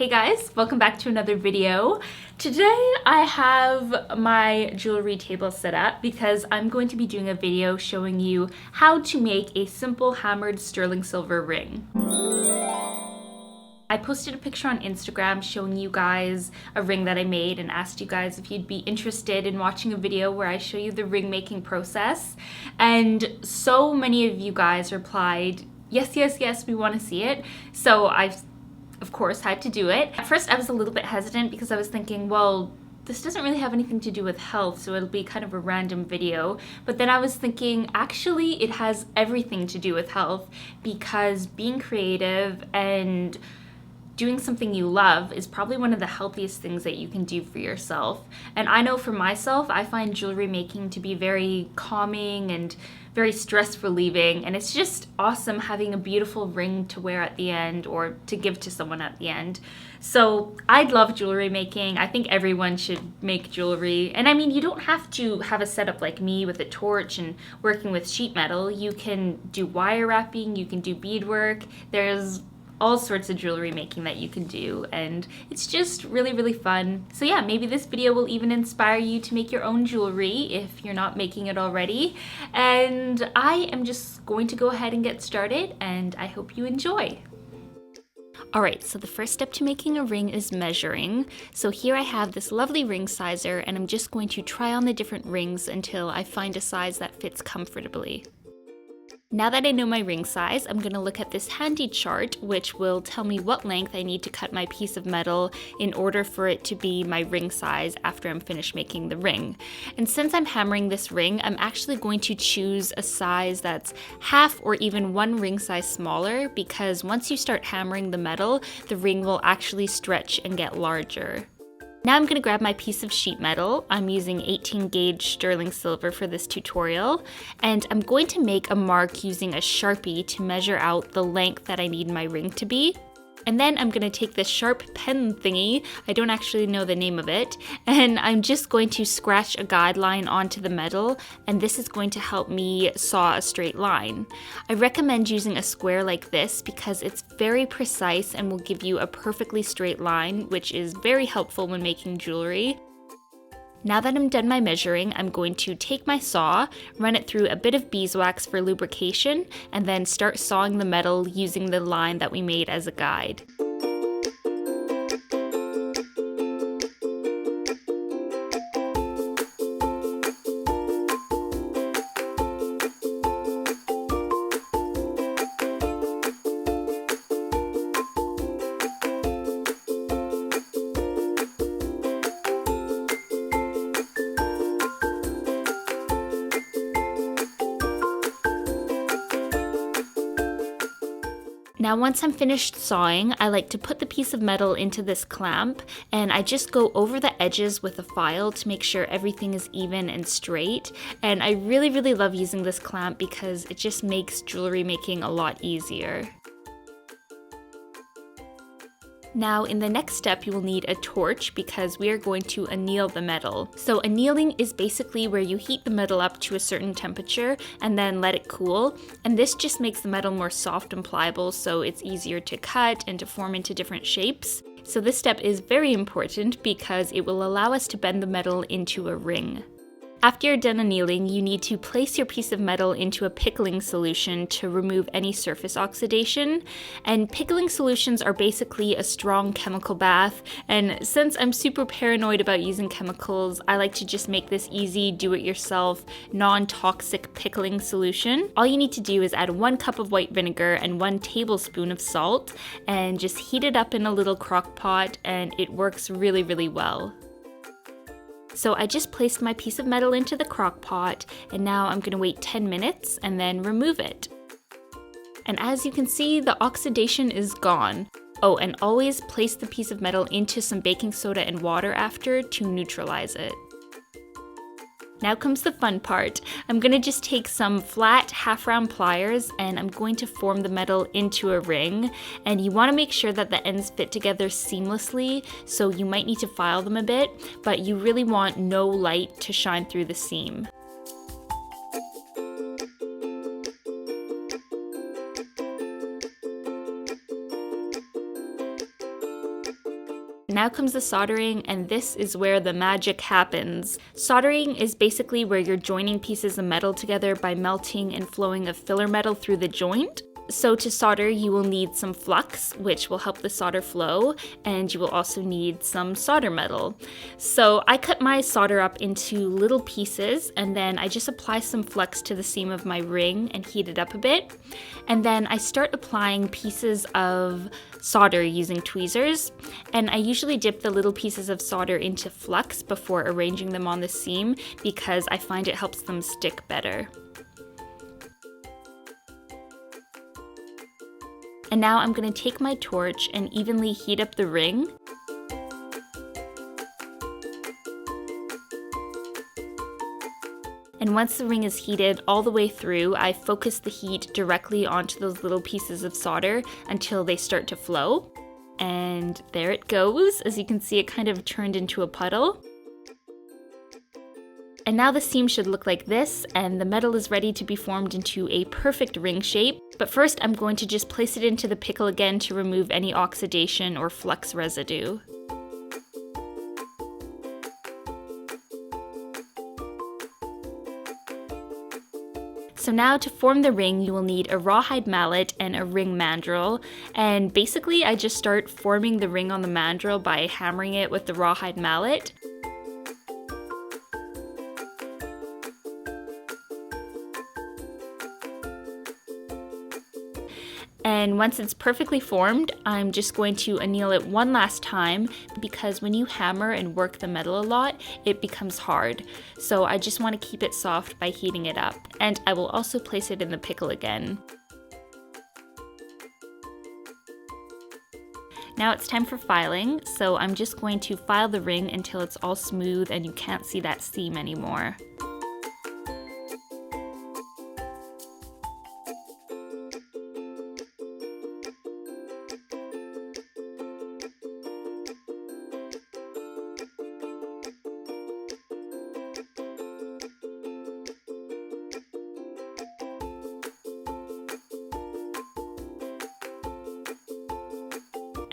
Hey guys, welcome back to another video. Today I have my jewelry table set up because I'm going to be doing a video showing you how to make a simple hammered sterling silver ring. I posted a picture on Instagram showing you guys a ring that I made and asked you guys if you'd be interested in watching a video where I show you the ring making process. And so many of you guys replied, yes, we want to see it. So I've of course had to do it. At first I was a little bit hesitant because I was thinking, well, this doesn't really have anything to do with health, so it'll be kind of a random video. But then I was thinking, actually, it has everything to do with health because being creative and doing something you love is probably one of the healthiest things that you can do for yourself. And I know for myself, I find jewelry making to be very calming and very stress relieving, and it's just awesome having a beautiful ring to wear at the end or to give to someone at the end. So I love jewelry making. I think everyone should make jewelry. And I mean, you don't have to have a setup like me with a torch and working with sheet metal. You can do wire wrapping, you can do beadwork. There's all sorts of jewelry making that you can do, and it's just really fun. So yeah, maybe this video will even inspire you to make your own jewelry if you're not making it already. And I am just going to go ahead and get started, and I hope you enjoy. Alright, so the first step to making a ring is measuring. So here I have this lovely ring sizer, and I'm just going to try on the different rings until I find a size that fits comfortably. Now that I know my ring size, I'm going to look at this handy chart, which will tell me what length I need to cut my piece of metal in order for it to be my ring size after I'm finished making the ring. And since I'm hammering this ring, I'm actually going to choose a size that's half or even one ring size smaller, because once you start hammering the metal, the ring will actually stretch and get larger. Now I'm going to grab my piece of sheet metal. I'm using 18 gauge sterling silver for this tutorial, and I'm going to make a mark using a Sharpie to measure out the length that I need my ring to be. And then I'm going to take this sharp pen thingy, I don't actually know the name of it, and I'm just going to scratch a guideline onto the metal, and this is going to help me saw a straight line. I recommend using a square like this because it's very precise and will give you a perfectly straight line, which is very helpful when making jewelry. Now that I'm done my measuring, I'm going to take my saw, run it through a bit of beeswax for lubrication, and then start sawing the metal using the line that we made as a guide. Now once I'm finished sawing, I like to put the piece of metal into this clamp, and I just go over the edges with a file to make sure everything is even and straight. And I really love using this clamp because it just makes jewelry making a lot easier. Now in the next step you will need a torch because we are going to anneal the metal. So annealing is basically where you heat the metal up to a certain temperature and then let it cool, and this just makes the metal more soft and pliable, so it's easier to cut and to form into different shapes. So this step is very important because it will allow us to bend the metal into a ring. After you're done annealing, you need to place your piece of metal into a pickling solution to remove any surface oxidation. And pickling solutions are basically a strong chemical bath, and since I'm super paranoid about using chemicals, I like to just make this easy, do-it-yourself, non-toxic pickling solution. All you need to do is add 1 cup of white vinegar and 1 tablespoon of salt, and just heat it up in a little crock pot, and it works really well. So I just placed my piece of metal into the crock pot, and now I'm going to wait 10 minutes and then remove it. And as you can see, the oxidation is gone. Oh, and always place the piece of metal into some baking soda and water after to neutralize it. Now comes the fun part. I'm going to just take some flat half-round pliers and I'm going to form the metal into a ring. And you want to make sure that the ends fit together seamlessly, so you might need to file them a bit, but you really want no light to shine through the seam. Now comes the soldering, and this is where the magic happens. Soldering is basically where you're joining pieces of metal together by melting and flowing a filler metal through the joint. So to solder, you will need some flux, which will help the solder flow, and you will also need some solder metal. So I cut my solder up into little pieces, and then I just apply some flux to the seam of my ring and heat it up a bit. And then I start applying pieces of solder using tweezers, and I usually dip the little pieces of solder into flux before arranging them on the seam because I find it helps them stick better. And now I'm going to take my torch and evenly heat up the ring. And once the ring is heated all the way through, I focus the heat directly onto those little pieces of solder until they start to flow. And there it goes. As you can see, it kind of turned into a puddle. And now the seam should look like this, and the metal is ready to be formed into a perfect ring shape. But first I'm going to just place it into the pickle again to remove any oxidation or flux residue. So now to form the ring, you will need a rawhide mallet and a ring mandrel. And basically I just start forming the ring on the mandrel by hammering it with the rawhide mallet. And once it's perfectly formed, I'm just going to anneal it one last time because when you hammer and work the metal a lot, it becomes hard. So I just want to keep it soft by heating it up. And I will also place it in the pickle again. Now it's time for filing, so I'm just going to file the ring until it's all smooth and you can't see that seam anymore.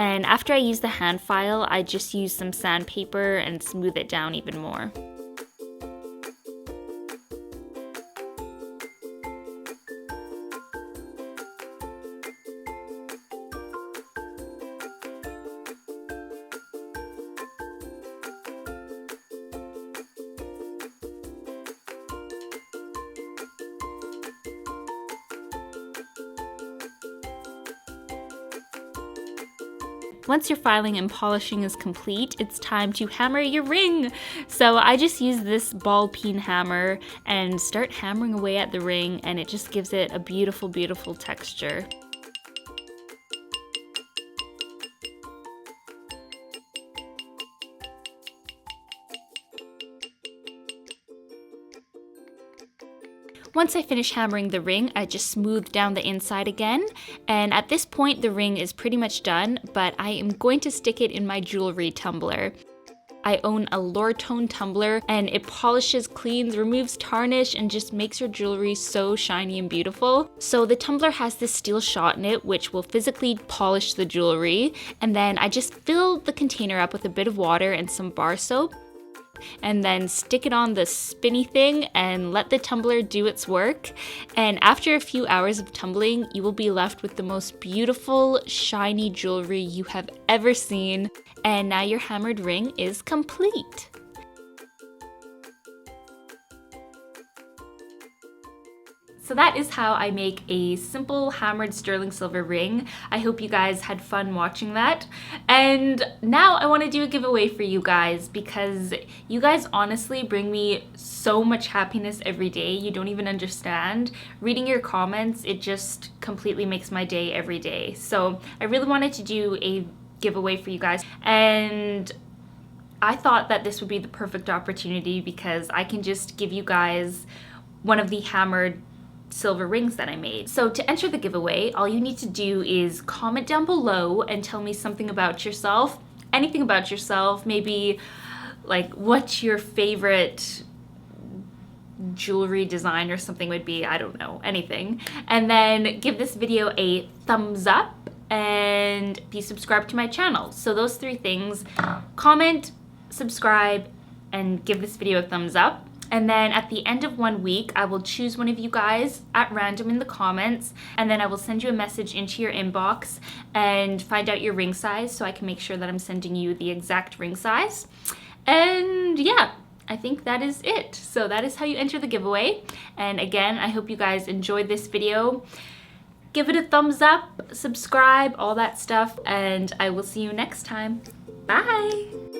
And after I use the hand file, I just use some sandpaper and smooth it down even more. Once your filing and polishing is complete, it's time to hammer your ring. So I just use this ball peen hammer and start hammering away at the ring, and it just gives it a beautiful, beautiful texture. Once I finish hammering the ring, I just smooth down the inside again, and at this point the ring is pretty much done, but I am going to stick it in my jewelry tumbler. I own a Lortone tumbler, and it polishes, cleans, removes tarnish, and just makes your jewelry so shiny and beautiful. So the tumbler has this steel shot in it which will physically polish the jewelry, and then I just fill the container up with a bit of water and some bar soap, and then stick it on the spinny thing and let the tumbler do its work. And after a few hours of tumbling, you will be left with the most beautiful, shiny jewelry you have ever seen. And now your hammered ring is complete. So that is how I make a simple hammered sterling silver ring. I hope you guys had fun watching that. And now I want to do a giveaway for you guys because you guys honestly bring me so much happiness every day. You don't even understand. Reading your comments, it just completely makes my day every day. So I really wanted to do a giveaway for you guys, and I thought that this would be the perfect opportunity because I can just give you guys one of the hammered silver rings that I made. So to enter the giveaway, all you need to do is comment down below and tell me something about yourself, anything about yourself, maybe like what your favorite jewelry design or something would be, I don't know, anything. And then give this video a thumbs up and be subscribed to my channel. So those 3 things: comment, subscribe, and give this video a thumbs up. And then at the end of 1 week, I will choose one of you guys at random in the comments, and then I will send you a message into your inbox and find out your ring size so I can make sure that I'm sending you the exact ring size. And yeah, I think that is it. So that is how you enter the giveaway. And again, I hope you guys enjoyed this video. Give it a thumbs up, subscribe, all that stuff, and I will see you next time. Bye!